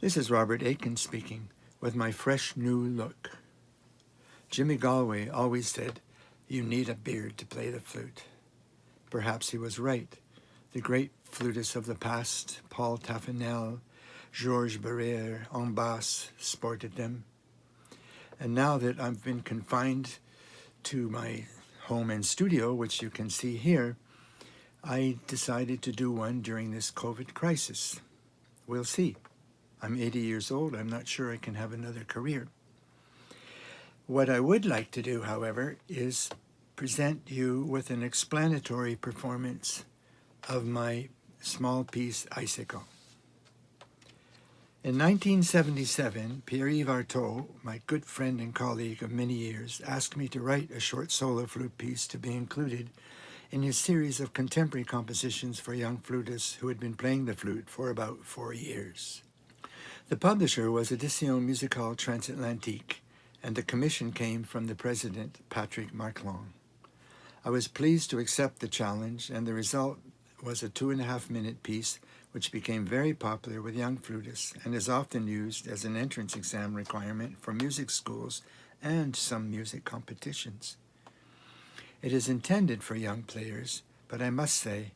This is Robert Aitken speaking with my fresh new look. Jimmy Galway always said, "You need a beard to play the flute." Perhaps he was right. The great flutists of the past, Paul Taffanel, Georges Barrère en basse, sported them. And now that I've been confined to my home and studio, which you can see here, I decided to do one during this COVID crisis. We'll see. I'm 80 years old. I'm not sure I can have another career. What I would like to do, however, is present you with an explanatory performance of my small piece, Icicle. In 1977, Pierre-Yves Artaud, my good friend and colleague of many years, asked me to write a short solo flute piece to be included in his series of contemporary compositions for young flutists who had been playing the flute for about 4 years. The publisher was Éditions Musicales Transatlantique, and the commission came from the president, Patrick Marclon. I was pleased to accept the challenge, and the result was a 2.5-minute piece which became very popular with young flutists and is often used as an entrance exam requirement for music schools and some music competitions. It is intended for young players, but I must say,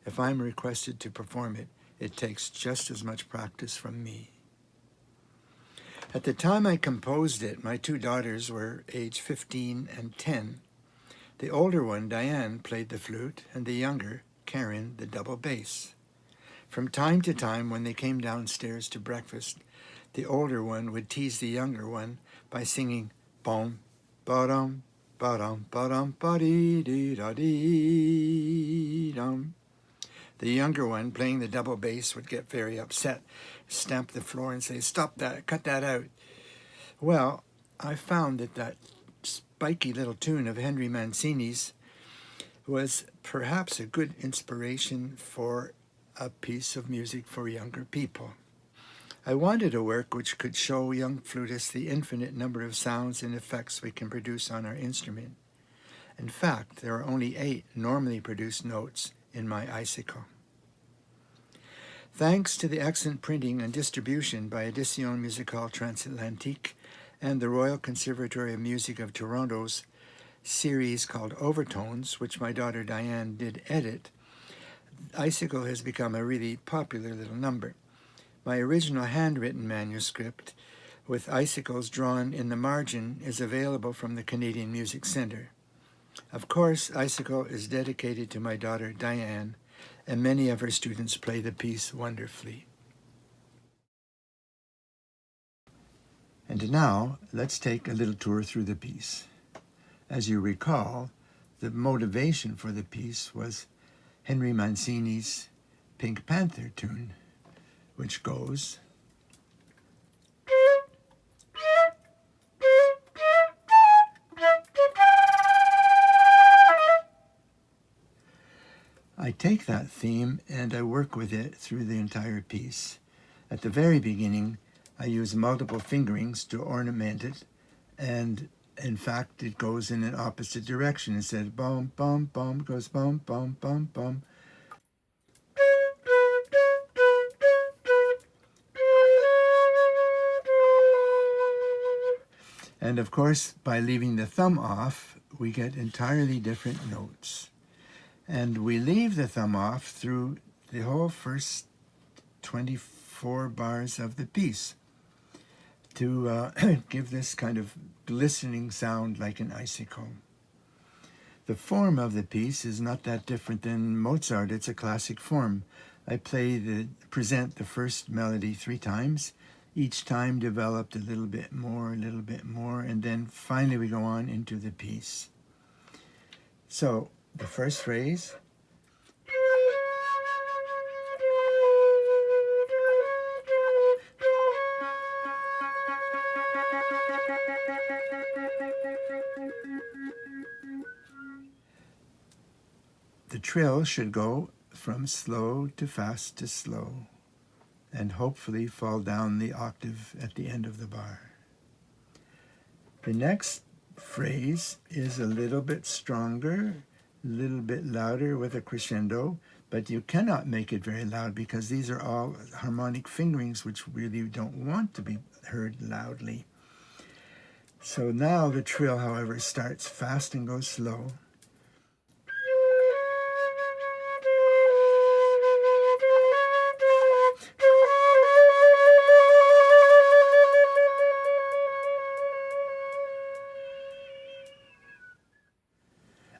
if I'm requested to perform it, it takes just as much practice from me. At the time I composed it, my 2 daughters were age 15 and 10. The older one, Diane, played the flute, and the younger, Karen, the double bass. From time to time, when they came downstairs to breakfast, the older one would tease the younger one by singing bom, ba-dum, ba-dum, ba-dum, ba-dee-dee-da-dee-dum. The younger one, playing the double bass, would get very upset, stamp the floor and say, "Stop that, cut that out." Well, I found that spiky little tune of Henry Mancini's was perhaps a good inspiration for a piece of music for younger people. I wanted a work which could show young flutists the infinite number of sounds and effects we can produce on our instrument. In fact, there are only 8 normally produced notes in my Icicle. Thanks to the excellent printing and distribution by Éditions Musicales Transatlantique and the Royal Conservatory of Music of Toronto's series called Overtones, which my daughter Diane did edit, Icicle has become a really popular little number. My original handwritten manuscript with icicles drawn in the margin is available from the Canadian Music Centre. Of course, Icicle is dedicated to my daughter Diane, and many of her students play the piece wonderfully. And now, let's take a little tour through the piece. As you recall, the motivation for the piece was Henry Mancini's Pink Panther tune, which goes... I take that theme and I work with it through the entire piece. At the very beginning, I use multiple fingerings to ornament it, and in fact, it goes in an opposite direction. Instead of bum, bum, bum, it goes bum, bum, bum, bum. And of course, by leaving the thumb off, we get entirely different notes. And we leave the thumb off through the whole first 24 bars of the piece to give this kind of glistening sound like an icicle. The form of the piece is not that different than Mozart. It's a classic form. I present the first melody 3 times, each time developed a little bit more, and then finally we go on into the piece. So, the first phrase. The trill should go from slow to fast to slow, and hopefully fall down the octave at the end of the bar. The next phrase is a little bit stronger, a little bit louder with a crescendo, But you cannot make it very loud because these are all harmonic fingerings which really don't want to be heard loudly. So now the trill, however, starts fast and goes slow.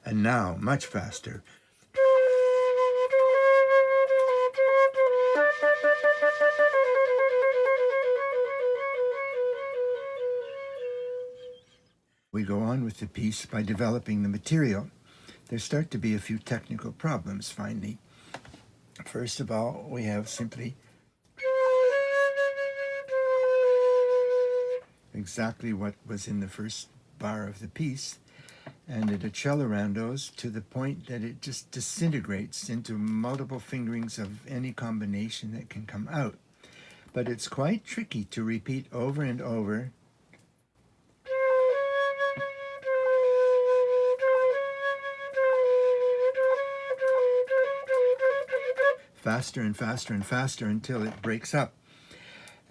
And now, much faster. We go on with the piece by developing the material. There start to be a few technical problems finally. First of all, we have simply exactly what was in the first bar of the piece, and it accelerando to the point that it just disintegrates into multiple fingerings of any combination that can come out. But it's quite tricky to repeat over and over faster and faster and faster until it breaks up.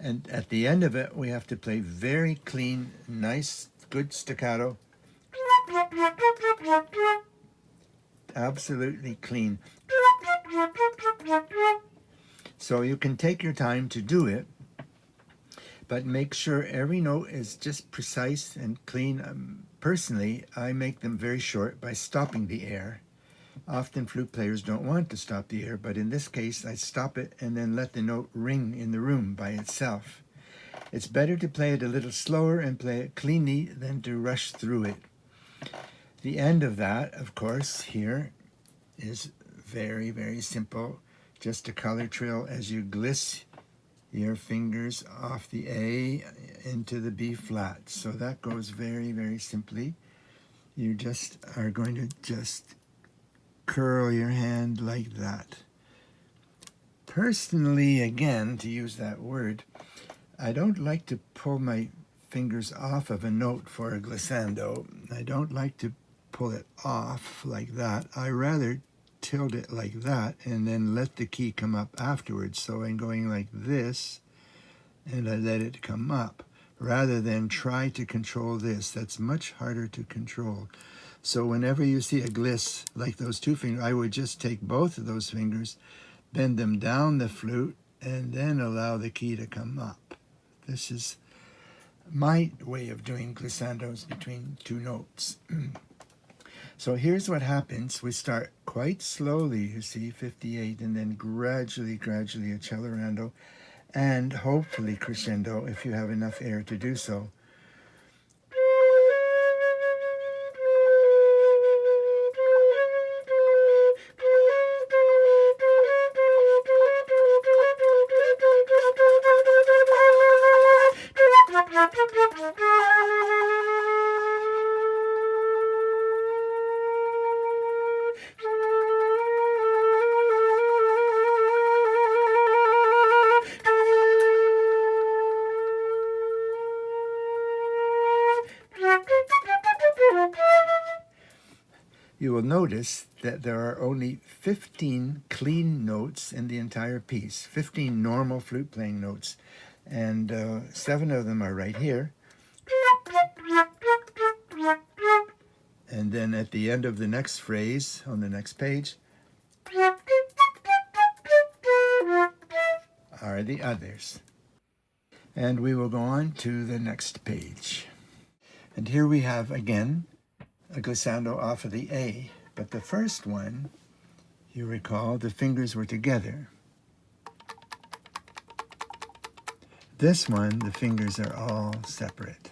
And at the end of it, we have to play very clean, nice, good staccato. Absolutely clean. So you can take your time to do it, but make sure every note is just precise and clean. Personally, I make them very short by stopping the air. Often flute players don't want to stop the air, but in this case I stop it and then let the note ring in the room by itself. It's better to play it a little slower and play it cleanly than to rush through it. The end of that, of course, here is very, very simple. Just a color trill as you gliss your fingers off the A into the B flat. So that goes very, very simply. You just are going to just curl your hand like that. Personally, again, to use that word, I don't like to pull my fingers off of a note for a glissando. I don't like to pull it off like that. I rather tilt it like that and then let the key come up afterwards. So I'm going like this and I let it come up rather than try to control this. That's much harder to control. So whenever you see a gliss like those two fingers, I would just take both of those fingers, bend them down the flute, and then allow the key to come up. This is my way of doing glissandos between two notes. So here's what happens. We start quite slowly, you see, 58, and then gradually accelerando, and hopefully crescendo if you have enough air to do so. You will notice that there are only 15 clean notes in the entire piece, 15 normal flute playing notes, and 7 of them are right here. And then at the end of the next phrase, on the next page, are the others. And we will go on to the next page. And here we have, again, a glissando off of the A. But the first one, you recall, the fingers were together. This one, the fingers are all separate.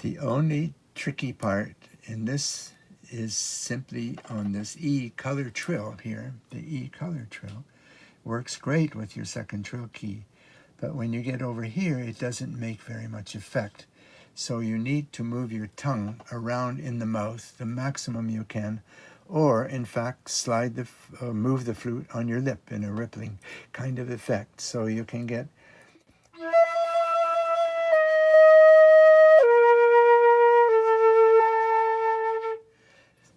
The only tricky part And this is simply on this E color trill here. The E color trill works great with your second trill key. But when you get over here, it doesn't make very much effect. So you need to move your tongue around in the mouth the maximum you can, or in fact move the flute on your lip in a rippling kind of effect, so you can get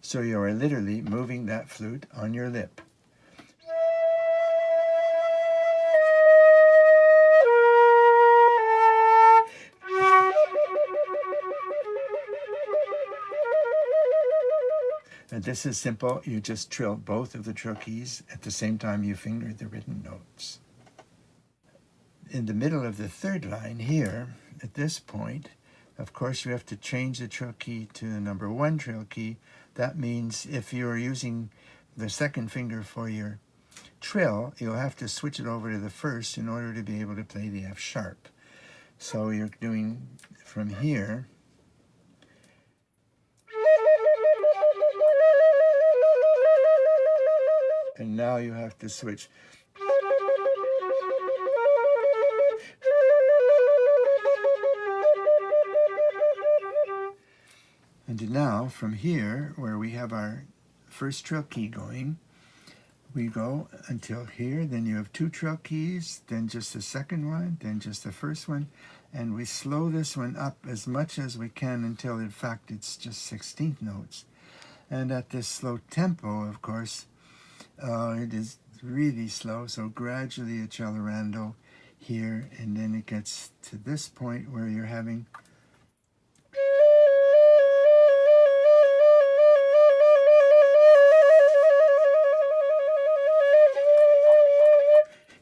so you are literally moving that flute on your lip. And this is simple. You just trill both of the trill keys at the same time you finger the written notes. In the middle of the third line here, at this point, of course you have to change the trill key to the number 1 trill key. That means if you're using the second finger for your trill, you'll have to switch it over to the first in order to be able to play the F sharp. So you're doing from here, and now you have to switch. And now from here, where we have our first trill key going, we go until here, then you have 2 trill keys, then just the second one, then just the first one, and we slow this one up as much as we can until in fact it's just 16th notes. And at this slow tempo, of course, it is really slow, so gradually accelerando here, and then it gets to this point where you're having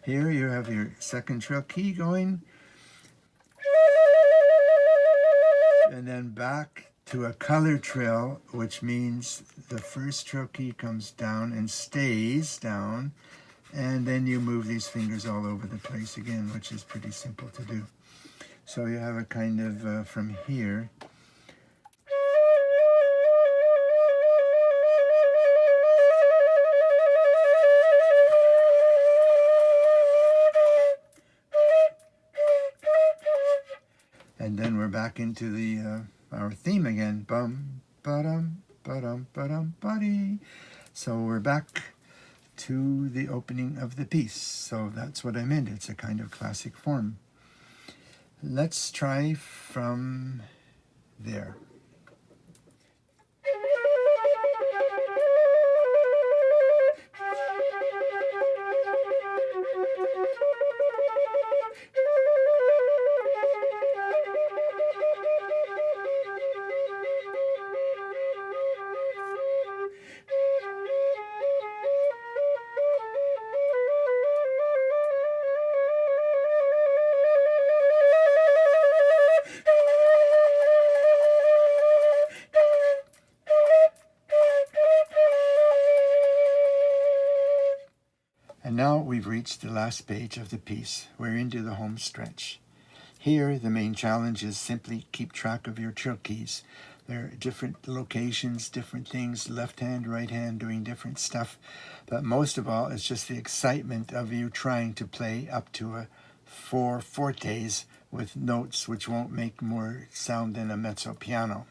here you have your second trill key going, and then back to a color trill, which means the first trill key comes down and stays down, and then you move these fingers all over the place again, which is pretty simple to do. So you have a kind of from here. And then we're back into the our theme again. Bum, ba-dum, ba-dum, ba-dum, buddy. So we're back to the opening of the piece. So that's what I meant. It's a kind of classic form. Let's try from there. And now we've reached the last page of the piece. We're into the home stretch. Here, the main challenge is simply keep track of your trill keys. There are different locations, different things, left hand, right hand, doing different stuff. But most of all, it's just the excitement of you trying to play up to a 4 fortes with notes which won't make more sound than a mezzo piano.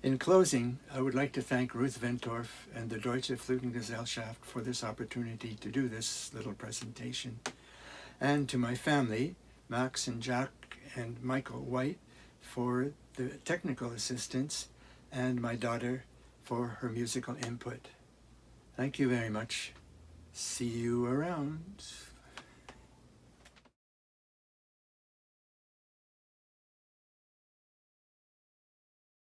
In closing, I would like to thank Ruth Ventorf and the Deutsche Flötengesellschaft for this opportunity to do this little presentation, and to my family, Max and Jack and Michael White, for the technical assistance, and my daughter for her musical input. Thank you very much. See you around.